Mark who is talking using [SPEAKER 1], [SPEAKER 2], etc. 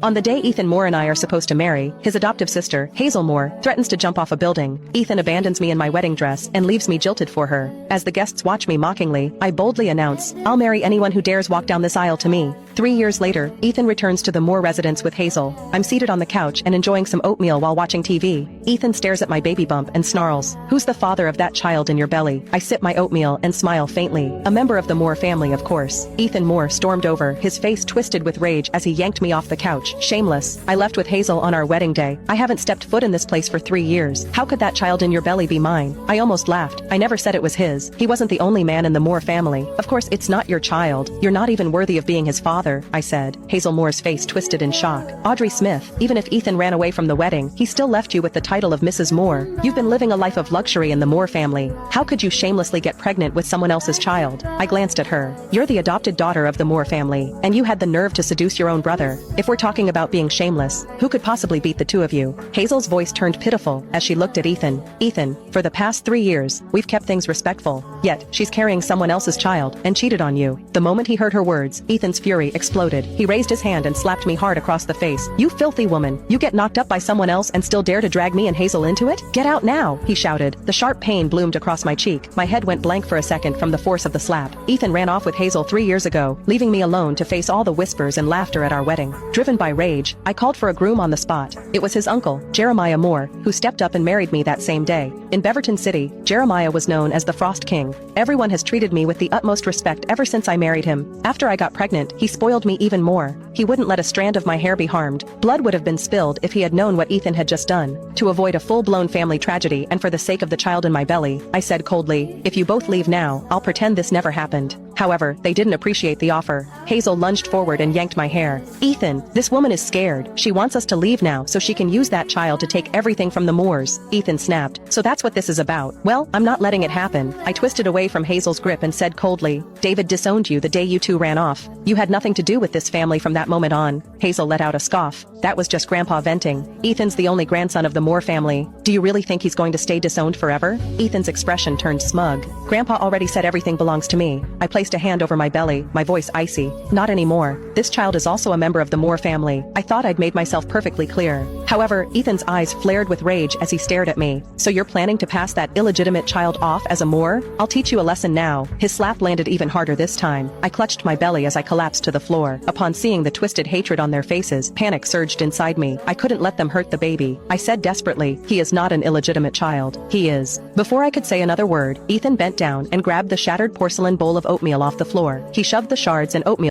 [SPEAKER 1] On the day Ethan Moore and I are supposed to marry, his adoptive sister, Hazel Moore, threatens to jump off a building. Ethan abandons me in my wedding dress and leaves me jilted for her. As the guests watch me mockingly, I boldly announce, "I'll marry anyone who dares walk down this aisle to me." 3 years later, Ethan returns to the Moore residence with Hazel. I'm seated on the couch and enjoying some oatmeal while watching TV. Ethan stares at my baby bump and snarls, "Who's the father of that child in your belly?" I sip my oatmeal and smile faintly. A member of the Moore family, of course. Ethan Moore stormed over, his face twisted with rage as he yanked me off the couch. Shameless. I left with Hazel on our wedding day. I haven't stepped foot in this place for 3 years. How could that child in your belly be mine? I almost laughed. I never said it was his. He wasn't the only man in the Moore family. Of course, it's not your child. You're not even worthy of being his father, I said. Hazel Moore's face twisted in shock. Audrey Smith, even if Ethan ran away from the wedding, he still left you with the title of Mrs. Moore. You've been living a life of luxury in the Moore family. How could you shamelessly get pregnant with someone else's child? I glanced at her. You're the adopted daughter of the Moore family, and you had the nerve to seduce your own brother. If we're talking about being shameless, who could possibly beat the two of you? Hazel's voice turned pitiful as she looked at Ethan. Ethan, for the past 3 years, we've kept things respectful. Yet, she's carrying someone else's child and cheated on you. The moment he heard her words, Ethan's fury exploded. He raised his hand and slapped me hard across the face. "You filthy woman. You get knocked up by someone else and still dare to drag me and Hazel into it? Get out now," he shouted. The sharp pain bloomed across my cheek. My head went blank for a second from the force of the slap. Ethan ran off with Hazel 3 years ago, leaving me alone to face all the whispers and laughter at our wedding. Driven by rage, I called for a groom on the spot. It was his uncle, Jeremiah Moore, who stepped up and married me that same day. In Beaverton City, Jeremiah was known as the Frost King. Everyone has treated me with the utmost respect ever since I married him. After I got pregnant, he spoiled me even more. He wouldn't let a strand of my hair be harmed. Blood would have been spilled if he had known what Ethan had just done. To avoid a full-blown family tragedy and for the sake of the child in my belly, I said coldly, "If you both leave now, I'll pretend this never happened." However, they didn't appreciate the offer. Hazel lunged forward and yanked my hair. "Ethan, this woman is scared. She wants us to leave now so she can use that child to take everything from the Moores." Ethan snapped. "So that's what this is about. Well, I'm not letting it happen." I twisted away from Hazel's grip and said coldly, "David disowned you the day you two ran off. You had nothing to do with this family from that moment on." Hazel let out a scoff. "That was just Grandpa venting. Ethan's the only grandson of the Moore family. Do you really think he's going to stay disowned forever?" Ethan's expression turned smug. "Grandpa already said everything belongs to me." I placed a hand over my belly, my voice icy. "Not anymore. This child is also a member of the Moore family." I thought I'd made myself perfectly clear. However, Ethan's eyes flared with rage as he stared at me. "So you're planning to pass that illegitimate child off as a Moore? I'll teach you a lesson now." His slap landed even harder this time. I clutched my belly as I collapsed to the floor. Upon seeing the twisted hatred on their faces, panic surged inside me. I couldn't let them hurt the baby. I said desperately, "He is not an illegitimate child. He is." Before I could say another word, Ethan bent down and grabbed the shattered porcelain bowl of oatmeal off the floor. He shoved the shards and oatmeal